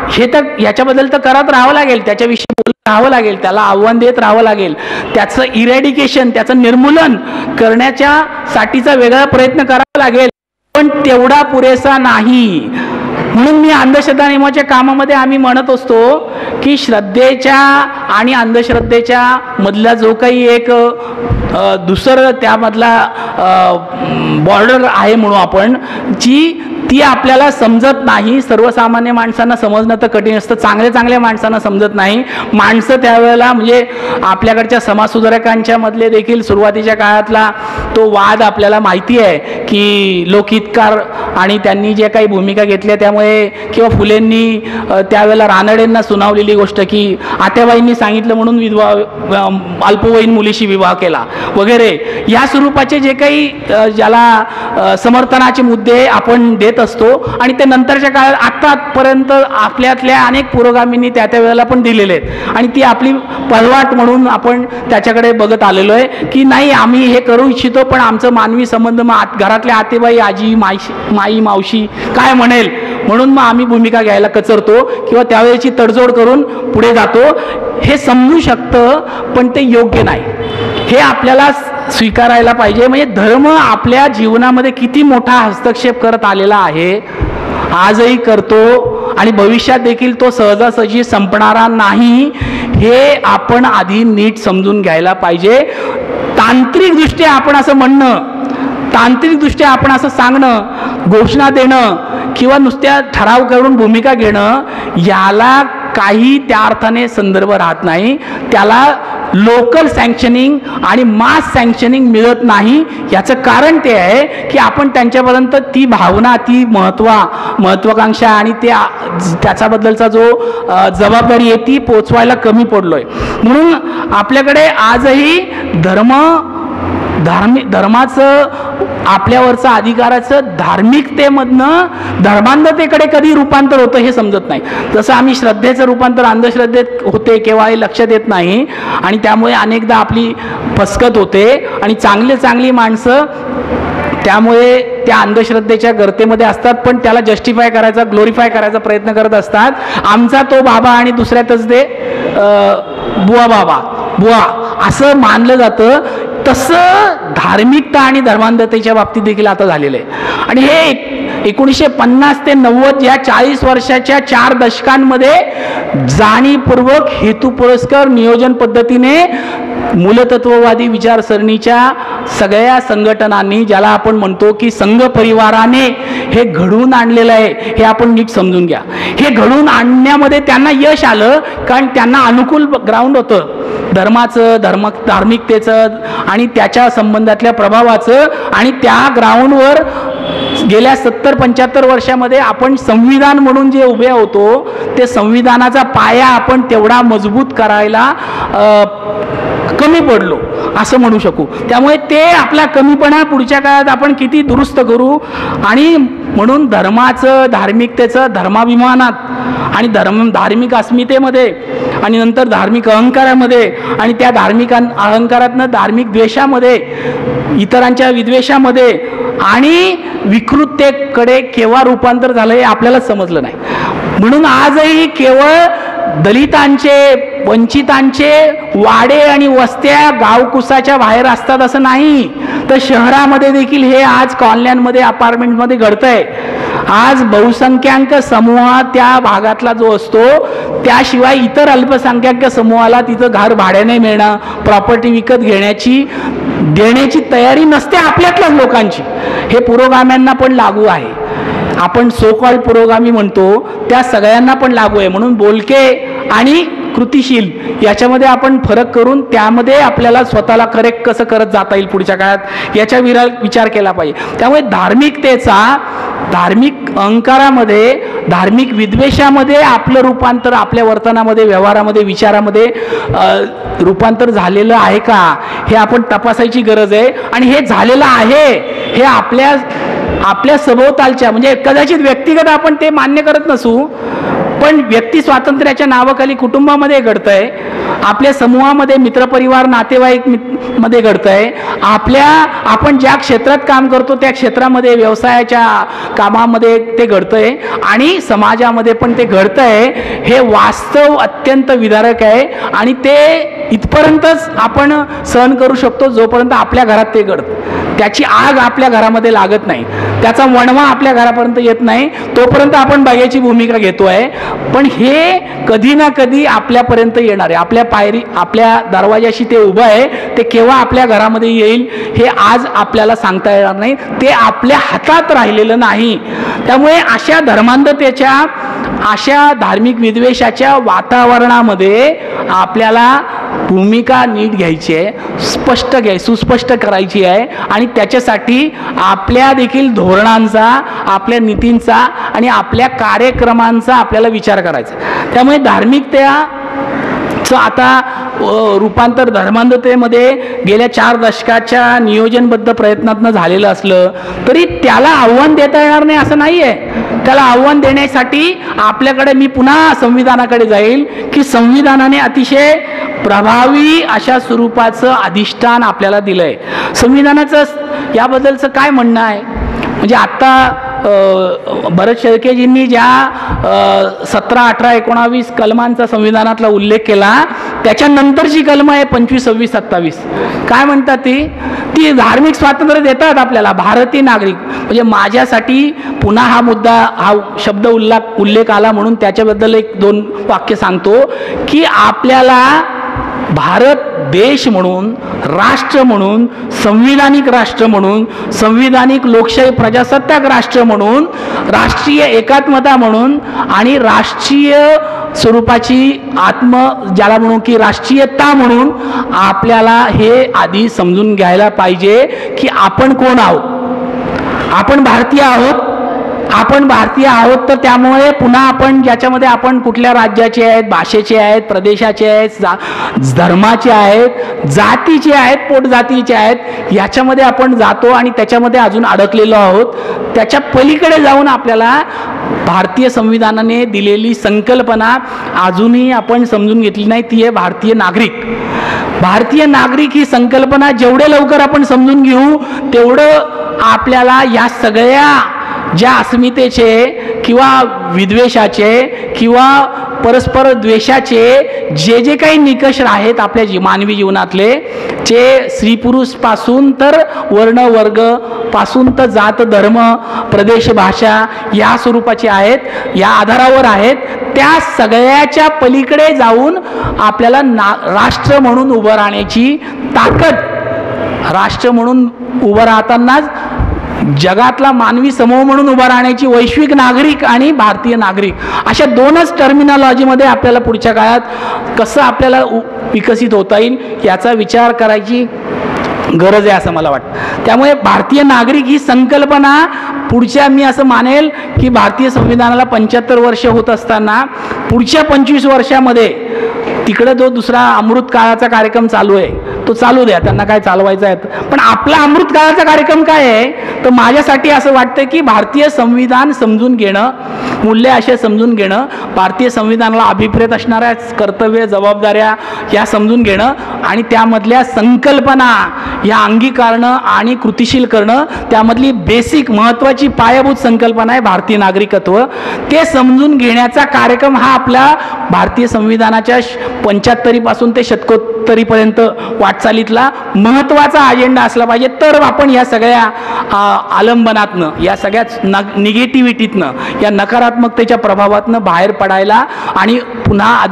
Speaker 2: हे तर याच्याबद्दल तर करत राहावं लागेल, त्याच्याविषयी बोलत राहावं लागेल, त्याला आव्हान देत राहावं लागेल, त्याचं इरॅडिकेशन, त्याचं निर्मूलन करण्याच्या साठीचा वेगळा प्रयत्न करावा लागेल. पण तेवढा पुरेसा नाही. म्हणून मी अंधश्रद्धा नियमाच्या कामामध्ये आम्ही म्हणत असतो की श्रद्धेच्या आणि अंधश्रद्धेच्या मधला जो काही एक दुसरं त्यामधला बॉर्डर आहे म्हणून आपण ती आपल्याला समजत नाही. सर्वसामान्य माणसांना समजणं तर कठीण असतं, चांगल्या माणसांना समजत नाही. माणसं त्यावेळेला म्हणजे आपल्याकडच्या समाजसुधारकांच्या मधले देखील सुरुवातीच्या काळातला तो वाद आपल्याला माहिती आहे की लोकहितकार आणि त्यांनी जे काही भूमिका घेतल्या त्यामुळे किंवा फुलेंनी त्यावेळेला रानडेंना सुनावलेली गोष्ट की आत्याबाईंनी सांगितलं म्हणून अल्पवयीन मुलीशी विवाह केला वगैरे या स्वरूपाचे जे काही ज्याला समर्थनाचे मुद्दे आपण देत असतो आणि ते नंतरच्या काळात आतापर्यंत आपल्यातल्या अनेक पुरोगामींनी त्या वेळेला पण दिलेले आहेत आणि ती आपली पलवाट म्हणून आपण त्याच्याकडे बघत आलेलो आहे की नाही आम्ही हे करू इच्छितो पण आमचं मानवी संबंध घरातल्या आतेबाई, आजी, माई, मावशी काय म्हणेल म्हणून मग आम्ही भूमिका घ्यायला कचरतो किंवा त्यावेळेची तडजोड करून पुढे जातो. हे समजू शकतं पण ते योग्य नाही, हे आपल्याला स्वीकारायला पाहिजे. म्हणजे धर्म आपल्या जीवनामध्ये किती मोठा हस्तक्षेप करत आलेला आहे, आजही करतो आणि भविष्यात देखील तो सहजासहजी संपणारा नाही, हे आपण आधी नीट समजून घ्यायला पाहिजे. तांत्रिकदृष्ट्या आपण असं म्हणणं, तांत्रिकदृष्ट्या आपण असं सांगणं, घोषणा देणं किंवा नुसत्या ठराव करून भूमिका घेणं, याला काही त्या अर्थाने संदर्भ राहत नाही. त्याला लोकल सँक्शनिंग आणि मास सँक्शनिंग मिळत नाही. याचं कारण ते आहे की आपण त्यांच्यापर्यंत ती भावना, ती महत्वाकांक्षा आणि त्याच्याबद्दलचा जो जबाबदारी आहे ती पोचवायला कमी पडलोय. म्हणून आपल्याकडे आजही धर्माचं आपल्यावरचं अधिकाराचं धार्मिकतेमधनं धर्मांधतेकडे कधी रूपांतर होतं हे समजत नाही. जसं आम्ही श्रद्धेचं रूपांतर अंधश्रद्धेत होते केव्हा हे लक्षात येत नाही आणि त्यामुळे अनेकदा आपली फसकत होते आणि चांगली माणसं त्यामुळे त्या अंधश्रद्धेच्या गर्तेमध्ये असतात, पण त्याला जस्टिफाय करायचा, ग्लोरिफाय करायचा प्रयत्न करत असतात. आमचा तो बाबा आणि दुसऱ्यातच ते बुवा असं मानलं जातं. तसं धार्मिकता आणि धर्मांधतेच्या बाबतीत देखील आता झालेलं आहे. आणि हे 1950 ते 90 या 40 वर्षाच्या 4 दशकांमध्ये जाणीवपूर्वक हेतुपुरस्कर नियोजन पद्धतीने मूलतत्ववादी विचारसरणीच्या सगळ्या संघटनांनी, ज्याला आपण म्हणतो की संघ परिवाराने हे घडवून आणलेलं आहे, हे आपण नीट समजून घ्या. हे घडवून आणण्यामध्ये त्यांना यश आलं कारण त्यांना अनुकूल ग्राउंड होतं धर्माचं, धार्मिकतेचं आणि त्याच्या संबंधातल्या प्रभावाचं. आणि त्या ग्राउंडवर गेल्या 70-75 वर्षामध्ये आपण संविधान म्हणून जे उभे होतो, ते संविधानाचा पाया आपण तेवढा मजबूत करायला कमी पडलो असं म्हणू शकू. त्यामुळे ते आपला कमीपणा पुढच्या काळात आपण किती दुरुस्त करू. आणि म्हणून धर्माचं, धार्मिकतेचं धर्माभिमानात आणि धार्मिक अस्मितेमध्ये आणि नंतर धार्मिक अहंकारामध्ये आणि त्या धार्मिक अहंकारातनं धार्मिक द्वेषामध्ये, इतरांच्या विद्वेषामध्ये आणि विकृततेकडे केव्हा रूपांतर झालं हे आपल्याला समजलं नाही. म्हणून आजही केवळ दलितांचे, वंचितांचे वाडे आणि वस्त्या गावकुसाच्या बाहेर असतात असं नाही, तर शहरामध्ये देखील हे आज कॉलन्यांमध्ये, अपार्टमेंटमध्ये घडतंय. आज बहुसंख्याक समूह त्या भागातला जो असतो, त्याशिवाय इतर अल्पसंख्याक समूहाला तिथं घर भाड्याने मिळणं, प्रॉपर्टी विकत देण्याची तयारी नसते आपल्यातल्याच लोकांची. हे पुरोगाम्यांना पण लागू आहे. आपण सो कॉल्ड पुरोगामी म्हणतो त्या सगळ्यांना पण लागू आहे. म्हणून बोलके आणि कृतिशील याच्यामध्ये आपण फरक करून त्यामध्ये आपल्याला स्वतःला करेक्ट कसं करत जाता येईल पुढच्या काळात याच्या विचार केला पाहिजे. त्यामुळे धार्मिकतेचा, धार्मिक अहंकारामध्ये, धार्मिक विद्वेषामध्ये आपलं रूपांतर आपल्या वर्तनामध्ये, व्यवहारामध्ये, विचारामध्ये रूपांतर झालेलं आहे का हे आपण तपासायची गरज आहे. आणि हे झालेलं आहे हे आपल्या सभोवतालच्या, म्हणजे कदाचित व्यक्तिगत आपण ते मान्य करत नसू, पण व्यक्ती स्वातंत्र्याच्या नावाखाली कुटुंबामध्ये घडतंय, आपल्या समूहामध्ये, मित्रपरिवार, नातेवाईक मध्ये घडतंय, आपण ज्या क्षेत्रात काम करतो त्या क्षेत्रामध्ये, व्यवसायाच्या कामामध्ये ते घडतंय आणि समाजामध्ये पण ते घडतंय. हे वास्तव अत्यंत विदारक आहे आणि ते इथपर्यंतच आपण सहन करू शकतो जोपर्यंत आपल्या घरात ते घडतं. त्याची आग आपल्या घरामध्ये लागत नाही, त्याचा वणवा आपल्या घरापर्यंत येत नाही, तोपर्यंत आपण बघायची भूमिका घेतोय. पण हे कधी ना कधी आपल्यापर्यंत येणार आहे. आपल्या दरवाजाशी ते उभं आहे. ते केव्हा आपल्या घरामध्ये येईल हे आज आपल्याला सांगता येणार नाही. ते आपल्या हातात राहिलेलं नाही. त्यामुळे अशा धर्मांधतेच्या, अशा धार्मिक विद्वेषाच्या वातावरणामध्ये आपल्याला भूमिका नीट घ्यायची आहे, सुस्पष्ट करायची आहे. आणि त्याच्यासाठी आपल्या देखील धोरणांचा, आपल्या नीतींचा आणि आपल्या कार्यक्रमांचा आपल्याला विचार करायचा. त्यामुळे धार्मिकतेचं आता रूपांतर धर्मांधतेमध्ये गेल्या 4 दशकाच्या नियोजनबद्ध प्रयत्नातनं झालेलं असलं तरी त्याला आव्हान देता येणार नाही असं नाही आहे. त्याला आव्हान देण्यासाठी आपल्याकडे, मी पुन्हा संविधानाकडे जाईल की संविधानाने अतिशय प्रभावी अशा स्वरूपाचं अधिष्ठान आपल्याला दिलंय. संविधानाचं याबद्दलचं काय म्हणणं आहे, म्हणजे आत्ता भरत शेळकेजींनी ज्या 17, 18, 19 कलमांचा संविधानातला उल्लेख केला, त्याच्यानंतरची कलम आहे 25, 26, 27. काय म्हणतात ती धार्मिक स्वातंत्र्य देतात आपल्याला भारतीय नागरिक. म्हणजे माझ्यासाठी पुन्हा हा मुद्दा, हा शब्द उल्लेख आला म्हणून त्याच्याबद्दल 1-2 वाक्य सांगतो की आपल्याला भारत देश म्हणून, राष्ट्र म्हणून, संविधानिक राष्ट्र म्हणून, संविधानिक लोकशाही प्रजासत्ताक राष्ट्र म्हणून, राष्ट्रीय एकात्मता म्हणून आणि राष्ट्रीय स्वरूपाची ज्याला म्हणू की राष्ट्रीयता म्हणून आपल्याला हे आधी समजून घ्यायला पाहिजे की आपण कोण आहोत. आपण भारतीय आहोत. आपण भारतीय आहोत, तर त्यामुळे पुन्हा आपण ज्याच्यामध्ये आपण कुठल्या राज्याचे आहेत, भाषेचे आहेत, प्रदेशाचे आहेत, धर्माचे आहेत, जातीचे आहेत, पोटजातीचे आहेत, याच्यामध्ये आपण जातो आणि त्याच्यामध्ये अजून अडकलेलो आहोत. त्याच्या पलीकडे जाऊन आपल्याला भारतीय संविधानाने दिलेली संकल्पना अजूनही आपण समजून घेतली नाही, ती आहे भारतीय नागरिक. भारतीय नागरिक ही संकल्पना जेवढे लवकर आपण समजून घेऊ तेवढं आपल्याला या सगळ्या ज्या अस्मितेचे किंवा विद्वेषाचे किंवा परस्पर द्वेषाचे जे काही निकष आहेत आपल्या मानवी जीवनातले, जे स्त्री पुरुष पासून तर वर्ण वर्ग पासून तर जात धर्म प्रदेश भाषा या स्वरूपाचे आहेत, या आधारावर आहेत, त्या सगळ्याच्या पलीकडे जाऊन आपल्याला राष्ट्र म्हणून उभं राहण्याची ताकद, राष्ट्र म्हणून उभं राहतानाच जगातला मानवी समूह म्हणून उभा राहण्याची वैश्विक नागरिक आणि भारतीय नागरिक अशा दोनच टर्मिनॉलॉजीमध्ये आपल्याला पुढच्या काळात कसं आपल्याला विकसित होता येईल याचा विचार करायची गरज आहे असं मला वाटतं. त्यामुळे भारतीय नागरिक ही संकल्पना पुढच्या, मी असं मानेल की भारतीय संविधानाला 75 वर्ष होत असताना पुढच्या 25 वर्षामध्ये तिकडे जो दुसरा अमृत काळाचा कार्यक्रम चालू आहे तो चालू द्या, त्यांना काय चालवायचं आहे, पण आपला अमृत काळाचा कार्यक्रम काय आहे, तर माझ्यासाठी असं वाटतं की भारतीय संविधान समजून घेणं, मूल्य असे समजून घेणं, भारतीय संविधानाला अभिप्रेत असणाऱ्या कर्तव्य जबाबदाऱ्या या समजून घेणं आणि त्यामधल्या संकल्पना या अंगीकारणं आणि कृतिशील करणं, त्यामधली बेसिक महत्त्वाची पायाभूत संकल्पना आहे भारतीय नागरिकत्व. ते समजून घेण्याचा कार्यक्रम हा आपल्या भारतीय संविधानाच्या 75 पासून ते शतकोत्तरीपर्यंत वाटचालीतला महत्त्वाचा अजेंडा असला पाहिजे. तर आपण या सगळ्या आलंबनातनं, या सगळ्याच निगेटिव्हिटीतनं, या नकारात्मकतेच्या प्रभावातनं बाहेर पडायला आणि पुन्हा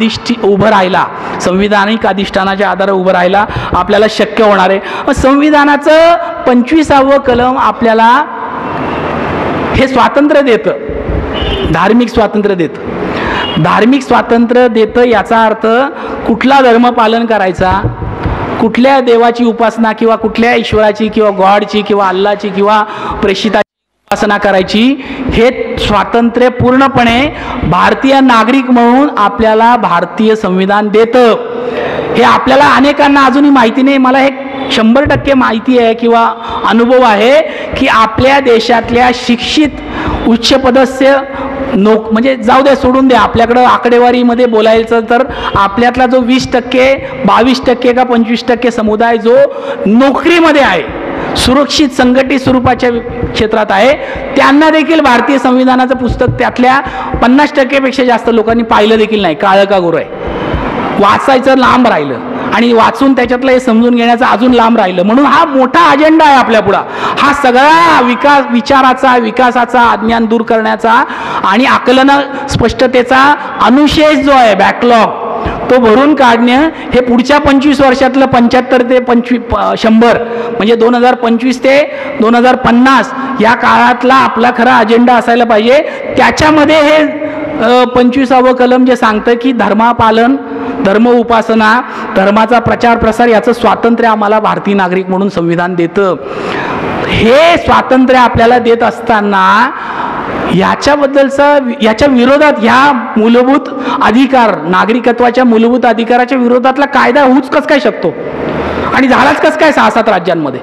Speaker 2: उभं राहायला, संविधानिक अधिष्ठानाच्या आधारे उभं राहायला आपल्याला शक्य होणार आहे. संविधानाचं 25वे कलम आपल्याला हे स्वातंत्र्य देतं, धार्मिक स्वातंत्र्य देतं. धार्मिक स्वातंत्र्य देतं याचा अर्थ कुठला धर्म पालन करायचा, कुठल्या देवाची उपासना किंवा कुठल्या ईश्वराची किंवा गॉडची किंवा अल्लाची किंवा प्रेषिताची उपासना करायची, हे स्वातंत्र्य पूर्णपणे भारतीय नागरिक म्हणून आपल्याला भारतीय संविधान देतं. हे आपल्याला अनेकांना अजूनही माहिती नाही. मला हे 100% माहिती आहे किंवा अनुभव आहे की आपल्या देशातल्या शिक्षित उच्चपदस्य म्हणजे जाऊ द्या, सोडून द्या, आपल्याकडं आकडेवारीमध्ये बोलायचं तर आपल्यातला जो 20%, 22% का 25% समुदाय जो नोकरीमध्ये आहे, सुरक्षित संघटित स्वरूपाच्या क्षेत्रात आहे, त्यांना देखील भारतीय संविधानाचं पुस्तक त्यातल्या 50% पेक्षा जास्त लोकांनी पाहिलं देखील नाही. काळं का गोरं आहे, वाचायचं लांब राहिलं आणि वाचून त्याच्यातलं हे समजून घेण्याचं अजून लांब राहिलं. म्हणून हा मोठा अजेंडा आहे आपल्या पुढं. हा सगळा विचाराचा, विकासाचा, अज्ञान दूर करण्याचा आणि आकलन स्पष्टतेचा अनुशेष जो आहे, बॅकलॉग, तो भरून काढणं, हे पुढच्या 25 वर्षातलं 75 ते 100 म्हणजे 2025 ते 2050 या काळातला आपला खरा अजेंडा असायला पाहिजे. त्याच्यामध्ये हे 25वे कलम जे सांगतं की धर्मापालन, धर्म उपासना, धर्माचा प्रचार प्रसार याचं स्वातंत्र्य आम्हाला भारतीय नागरिक म्हणून संविधान देतं. हे स्वातंत्र्य आपल्याला देत असताना याच्या विरोधात, ह्या मूलभूत अधिकार, नागरिकत्वाच्या मूलभूत अधिकाराच्या विरोधातला कायदा होऊच कस काय शकतो आणि झालाच कस काय 6-7 राज्यांमध्ये.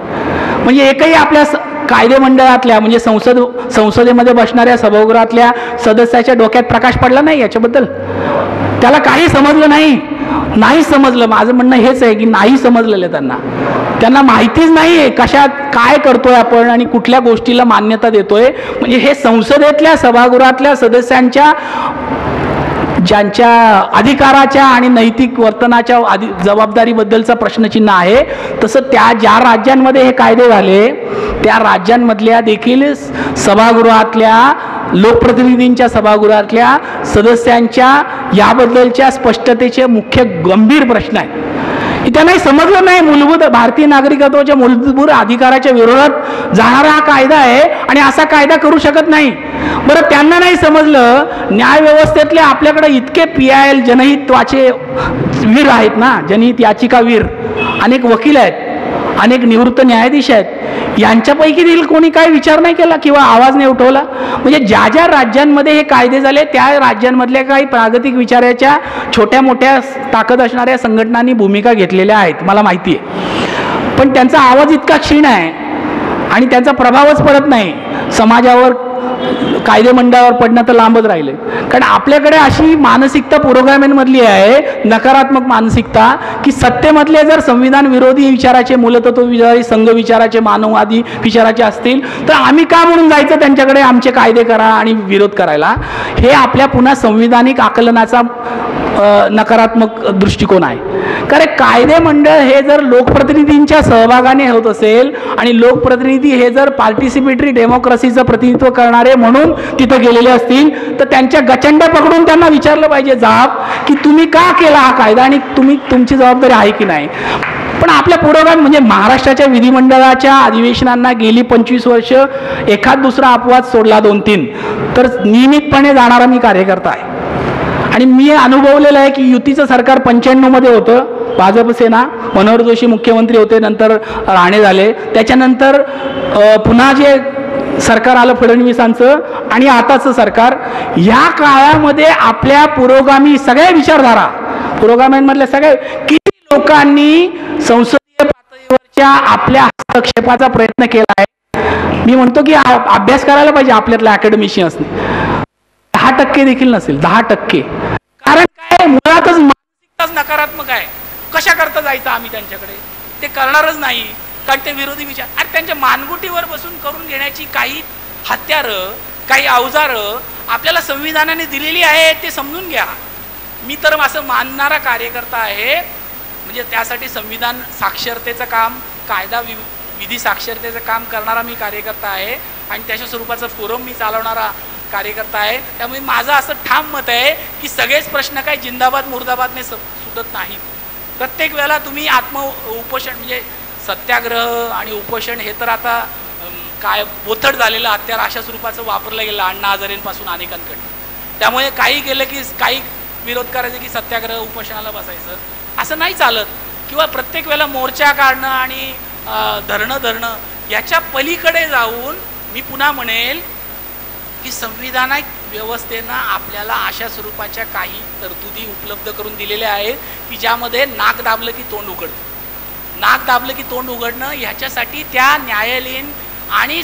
Speaker 2: म्हणजे एकही आपल्या कायदे मंडळातल्या म्हणजे संसदेमध्ये बसणाऱ्या सभागृहातल्या सदस्याच्या डोक्यात प्रकाश पडला नाही याच्याबद्दल. त्याला काही समजलं नाही समजलं. माझं म्हणणं हेच आहे की नाही समजलेलं त्यांना माहितीच नाही आहे कशात काय करतोय आपण आणि कुठल्या गोष्टीला मान्यता देतोय. म्हणजे हे संसदेतल्या सभागृहातल्या सदस्यांच्या ज्यांच्या अधिकाराच्या आणि नैतिक वर्तनाच्या जबाबदारीबद्दलचा प्रश्नचिन्ह आहे. तसं ज्या राज्यांमध्ये हे कायदे झाले त्या राज्यांमधल्या देखील सभागृहातल्या लोकप्रतिनिधींच्या सभागृहातल्या सदस्यांच्या याबद्दलच्या स्पष्टतेचे मुख्य गंभीर प्रश्न आहेत. की त्यांनाही समजलं नाही मूलभूत भारतीय नागरिकत्वाच्या मूलभूत अधिकाराच्या विरोधात जाणारा हा कायदा आहे आणि असा कायदा करू शकत नाही. बरं, त्यांना नाही समजलं, न्यायव्यवस्थेतले आपल्याकडे इतके PIL जनहितवाचे वीर आहेत ना, जनहित याचिका वीर, अनेक वकील आहेत, अनेक निवृत्त न्यायाधीश आहेत, यांच्यापैकी देखील कोणी काय विचार नाही केला किंवा आवाज नाही उठवला. म्हणजे ज्या ज्या राज्यांमध्ये हे कायदे झाले त्या राज्यांमधल्या काही प्रागतिक विचाराच्या छोट्या मोठ्या ताकद असणाऱ्या संघटनांनी भूमिका घेतलेल्या आहेत, मला माहिती आहे. पण त्यांचा आवाज इतका क्षीण आहे आणि त्यांचा प्रभावच पडत नाही समाजावर, कायदे मंडळावर पडणं तर लांबच राहिले. कारण आपल्याकडे अशी मानसिकता पुरोगामींमधली आहे, नकारात्मक मानसिकता, की सत्तेमधले जर संविधान विरोधी विचाराचे, मूलतत्व विचारी, संघ विचाराचे, मानववादी विचाराचे असतील तर आम्ही का म्हणून जायचं त्यांच्याकडे आमचे कायदे करा आणि विरोध करायला. हे आपल्या पुन्हा संविधानिक आकलनाचा नकारात्मक दृष्टिकोन आहे. कारण कायदे मंडळ हे जर लोकप्रतिनिधींच्या सहभागाने होत असेल आणि लोकप्रतिनिधी हे जर पार्टिसिपेटरी डेमोक्रेसीचं प्रतिनिधित्व करणारे म्हणून तिथं गेलेले असतील तर त्यांच्या गचंड्या पकडून त्यांना विचारलं पाहिजे जाब की तुम्ही का केला हा कायदा आणि तुमची जबाबदारी आहे की नाही. पण आपल्या पुरोगामी म्हणजे महाराष्ट्राच्या विधिमंडळाच्या अधिवेशनांना गेली 25 वर्ष एखाद दुसरा अपवाद सोडला 2-3 तर नियमितपणे जाणारा मी कार्यकर्ता आहे. आणि मी अनुभवलेलं आहे की युतीचं सरकार 95 मध्ये होतं, भाजप सेना, मनोहर जोशी मुख्यमंत्री होते, नंतर राणे झाले, त्याच्यानंतर पुन्हा जे सरकार आलं फडणवीसांचं आणि आताचं सरकार, या काळामध्ये आपल्या पुरोगामी सगळ्या विचारधारा, पुरोगाम्यांमधल्या सगळ्या किती लोकांनी संसदीय पातळीवरच्या आपल्या हस्तक्षेपाचा प्रयत्न केला आहे. मी म्हणतो की अभ्यास करायला पाहिजे आपल्यातल्या अकॅडमिशियन्सने. 10% देखील नसेल, 10%. कारण काय, मुळातच मानसिकताच नकारात्मक आहे. कशा करता जायचं आम्ही त्यांच्याकडे, ते करणारच नाही. कारण ते विरोधी विचार, अरे त्यांच्या मानगुटीवर बसून करून घेण्याची काही हत्यारं, काही अवजारं आपल्याला संविधानाने दिलेली आहे, ते समजून घ्या. मी तर असं मानणारा कार्यकर्ता आहे. म्हणजे त्यासाठी संविधान साक्षरतेचं काम, कायदा विधी साक्षरतेचं काम करणारा मी कार्यकर्ता आहे आणि त्याच्या स्वरूपाचं फोरम मी चालवणारा कार्यकर्ता आहे. त्यामुळे माझं असं ठाम मत आहे की सगळेच प्रश्न काही जिंदाबाद मुर्दाबादने सुटत नाहीत. प्रत्येक वेळेला तुम्ही उपोषण म्हणजे सत्याग्रह आणि उपोषण हे तर आता काय बोथट झालेलं हत्यार अशा स्वरूपाचं वापरलं गेलं अण्णा हजारेंपासून अनेकांकडे. त्यामुळे काही केलं की काही विरोध करायचे की सत्याग्रह उपोषणाला बसायचं, असं नाही चालत. किंवा प्रत्येक वेळेला मोर्चा काढणं आणि धरणं याच्या पलीकडे जाऊन मी पुन्हा म्हणेल की संविधानिक व्यवस्थेनं आपल्याला अशा स्वरूपाच्या काही तरतुदी उपलब्ध करून दिलेल्या आहेत की ज्यामध्ये नाक दाबलं की तोंड उघडतं. नाक दाबलं की तोंड उघडणं ह्याच्यासाठी त्या न्यायालयीन आणि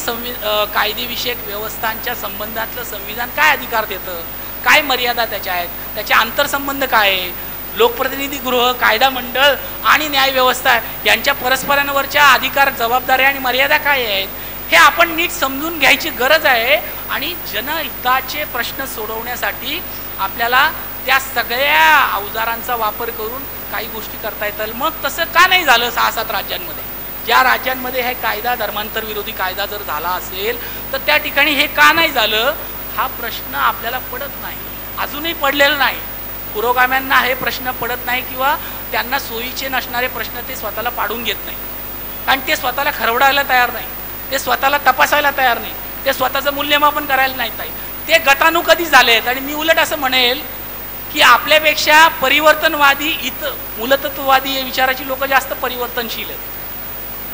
Speaker 2: कायदेविषयक व्यवस्थांच्या संबंधातलं संविधान काय अधिकार देतं, काय मर्यादा त्याच्या आहेत, त्याचे आंतरसंबंध काय आहे, लोकप्रतिनिधी गृह, कायदा मंडळ आणि न्यायव्यवस्था यांच्या परस्परांवरच्या अधिकार, जबाबदाऱ्या आणि मर्यादा काय आहेत हे आपण नीट समजून घ्यायची गरज आहे. आणि जनहिताचे प्रश्न सोडवण्यासाठी आपल्याला त्या सगळ्या अवजारांचा वापर करून काही गोष्टी करता येतात. मग तसं का नाही झालं 6-7 राज्यांमध्ये? ज्या राज्यांमध्ये हे कायदा, धर्मांतर विरोधी कायदा जर झाला असेल तर त्या ठिकाणी हे का नाही झालं हा प्रश्न आपल्याला पडत नाही, अजूनही पडलेला नाही. पुरोगाम्यांना हे प्रश्न पडत नाही किंवा त्यांना सोयीचे नसणारे प्रश्न ते स्वतःला पाडून घेत नाही. कारण ते स्वतःला खरवडायला तयार नाही, ते स्वतःला तपासायला तयार नाही, ते स्वतःचं मूल्यमापन करायला नाही. ते गतानुगतिक झालेत. आणि मी उलट असं म्हणेल की आपल्यापेक्षा परिवर्तनवादी मूलतत्ववादी विचाराची लोक जास्त परिवर्तनशील आहेत.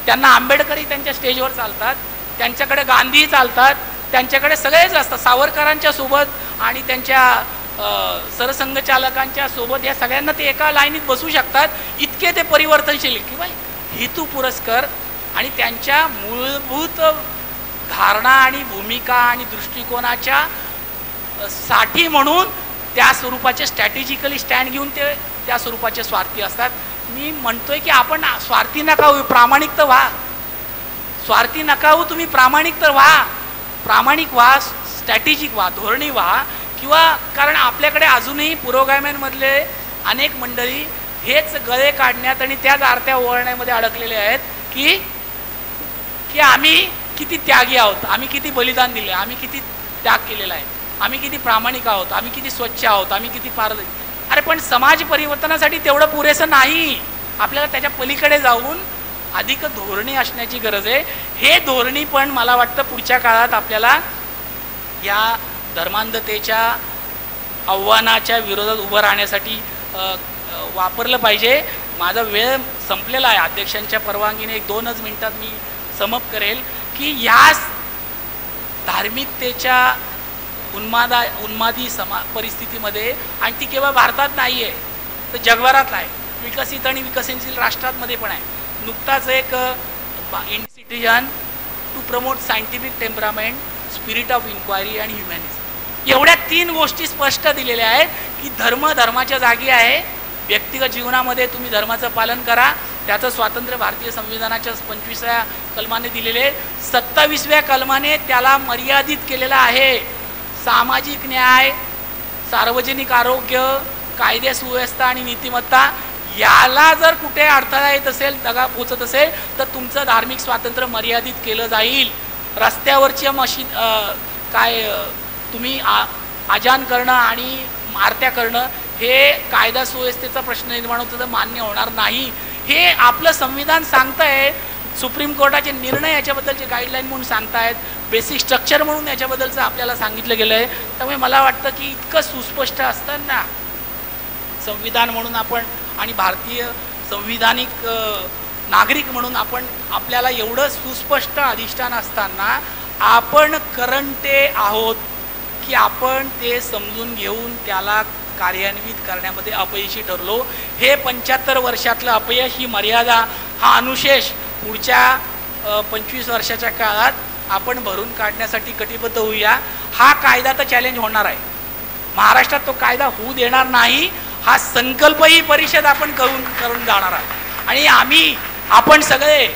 Speaker 2: त्यांना आंबेडकरही त्यांच्या स्टेजवर चालतात, त्यांच्याकडे गांधीही चालतात, त्यांच्याकडे सगळेच असतात. सावरकरांच्या सोबत आणि त्यांच्या सरसंघचालकांच्या सोबत या सगळ्यांना ते एका लाईनीत बसू शकतात. इतके ते परिवर्तनशील किंवा हेतू पुरस्कर आणि त्यांच्या मूलभूत धारणा आणि भूमिका आणि दृष्टिकोनाच्या साठी म्हणून त्या स्वरूपाचे स्ट्रॅटेजिकली स्टँड घेऊन ते त्या स्वरूपाचे स्वार्थी असतात. मी म्हणतोय की आपण स्वार्थी नका होऊ, प्रामाणिक तर व्हा. स्वार्थी नका होऊ, तुम्ही प्रामाणिक तर व्हा, प्रामाणिक व्हा, स्ट्रॅटेजिक व्हा, धोरणी व्हा. किंवा कारण आपल्याकडे अजूनही पुरोगाम्यांमधले अनेक मंडळी हेच गळे काढण्यात आणि त्याच आरत्या ओवाळण्यामध्ये अडकलेले आहेत की आम्ही किती त्यागी आहोत, आम्ही किती बलिदान दिले, आम्ही किती त्याग केलेला आहे, आम्ही किती प्रामाणिक आहोत, आम्ही किती स्वच्छ आहोत, आम्ही किती पारदर्शक. अरे पण समाज परिवर्तनासाठी तेवढं पुरेसं नाही. आपल्याला त्याच्या पलीकडे जाऊन अधिक धोरणी असण्याची गरज आहे. हे धोरणी पण मला वाटतं पुढच्या काळात आपल्याला या धर्मांधतेच्या आव्हानाच्या विरोधात उभं राहण्यासाठी वापरलं पाहिजे. माझा वेळ संपलेला आहे. अध्यक्षांच्या परवानगीने 1-2च मिनिटात मी समअप करेल की या धार्मिकतेच्या उन्मादी परिस्थितीमध्ये, आणि ती केवळ भारतात नाही आहे तर जगभरात आहे, विकसित आणि विकसनशील राष्ट्रांमध्ये पण आहे. नुकताच एक Indian citizen to promote scientific temperament, spirit of inquiry आणि ह्युमॅनिझम, एवढ्या 3 गोष्टी स्पष्ट दिलेल्या आहेत की धर्म धर्माच्या जागी आहे. व्यक्तिगत जीवनामध्ये तुम्ही धर्माचं पालन करा, त्याचं स्वातंत्र्य भारतीय संविधानाच्या 25व्या कलमाने दिलेले, 27व्या कलमाने त्याला मर्यादित केलेला आहे. सामाजिक न्याय, सार्वजनिक आरोग्य, कायदे सुव्यवस्था आणि नीतिमत्ता याला जर कुठे अडथळा येत असेल, दगा पोचत असेल तर तुमचं धार्मिक स्वातंत्र्य मर्यादित केलं जाईल. रस्त्यावरची तुम्ही आजान करणं आणि आरत्या करणं हे कायदा सुव्यवस्थेचा प्रश्न निर्माण होतो तर मान्य होणार नाही. हे आपलं संविधान सांगतंय. सुप्रीम कोर्टाचे निर्णय याच्याबद्दलचे गाईडलाईन म्हणून सांगतायत, बेसिक स्ट्रक्चर म्हणून याच्याबद्दलचं आपल्याला सांगितलं गेलं आहे. त्यामुळे मला वाटतं की इतकं सुस्पष्ट असताना संविधान म्हणून आपण आणि भारतीय संविधानिक नागरिक म्हणून आपल्याला एवढं सुस्पष्ट अधिष्ठान असताना आपण करंटे आहोत की आपण ते समजून घेऊन त्याला कार्यान्वित करण्यामध्ये अपयशी ठरलो. हे 75 वर्षातलं अपयश, ही मर्यादा, हा अनुशेष पुढच्या 25 वर्षाच्या काळात आपण भरून काढण्यासाठी कटिबद्ध होऊया. हा कायदा तर चॅलेंज होणार आहे. महाराष्ट्रात तो कायदा होऊ देणार नाही. हा संकल्प ही परिषद आपण करून जाणार आहोत. आणि आपण सगळे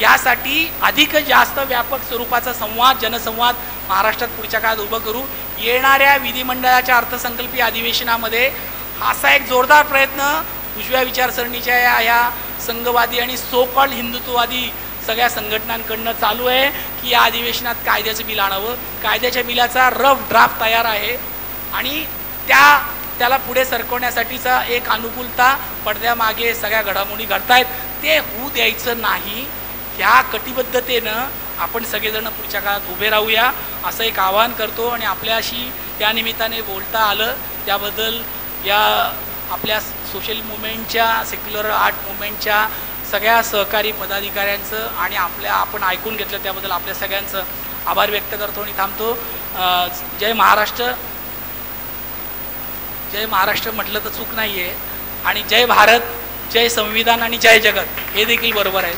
Speaker 2: यासाठी अधिक जास्त व्यापक स्वरूपाचा जनसंवाद महाराष्ट्रात पुढच्या काळात उभं करू. येणाऱ्या विधिमंडळाच्या अर्थसंकल्पीय अधिवेशनामध्ये असा एक जोरदार प्रयत्न उजव्या विचारसरणीच्या या संघवादी आणि सो कॉल्ड हिंदुत्ववादी सगळ्या संघटनांकडनं चालू आहे की या अधिवेशनात कायद्याचं बिल आणावं. कायद्याच्या बिलाचा रफ ड्राफ्ट तयार आहे आणि त्याला पुढे सरकवण्यासाठीचा एक अनुकूलता पडद्यामागे सगळ्या घडामोडी घडतायत. ते होऊ द्यायचं नाही. ह्या कटिबद्धतेनं आपण सगळेजण पुढच्या काळात उभे राहूया असं एक आवाहन करतो. आणि आपल्याशी या निमित्ताने बोलता आलं त्याबद्दल या आपल्या सोशल मुवमेंटच्या, सेक्युलर आर्ट मुवमेंटच्या सगळ्या सहकारी पदाधिकाऱ्यांचं आणि आपण ऐकून घेतलं त्याबद्दल आपल्या सगळ्यांचं आभार व्यक्त करतो आणि थांबतो. जय महाराष्ट्र. जय महाराष्ट्र म्हटलं तर चूक नाही आहे. आणि जय भारत, जय संविधान आणि जय जगत हे देखील बरोबर आहे.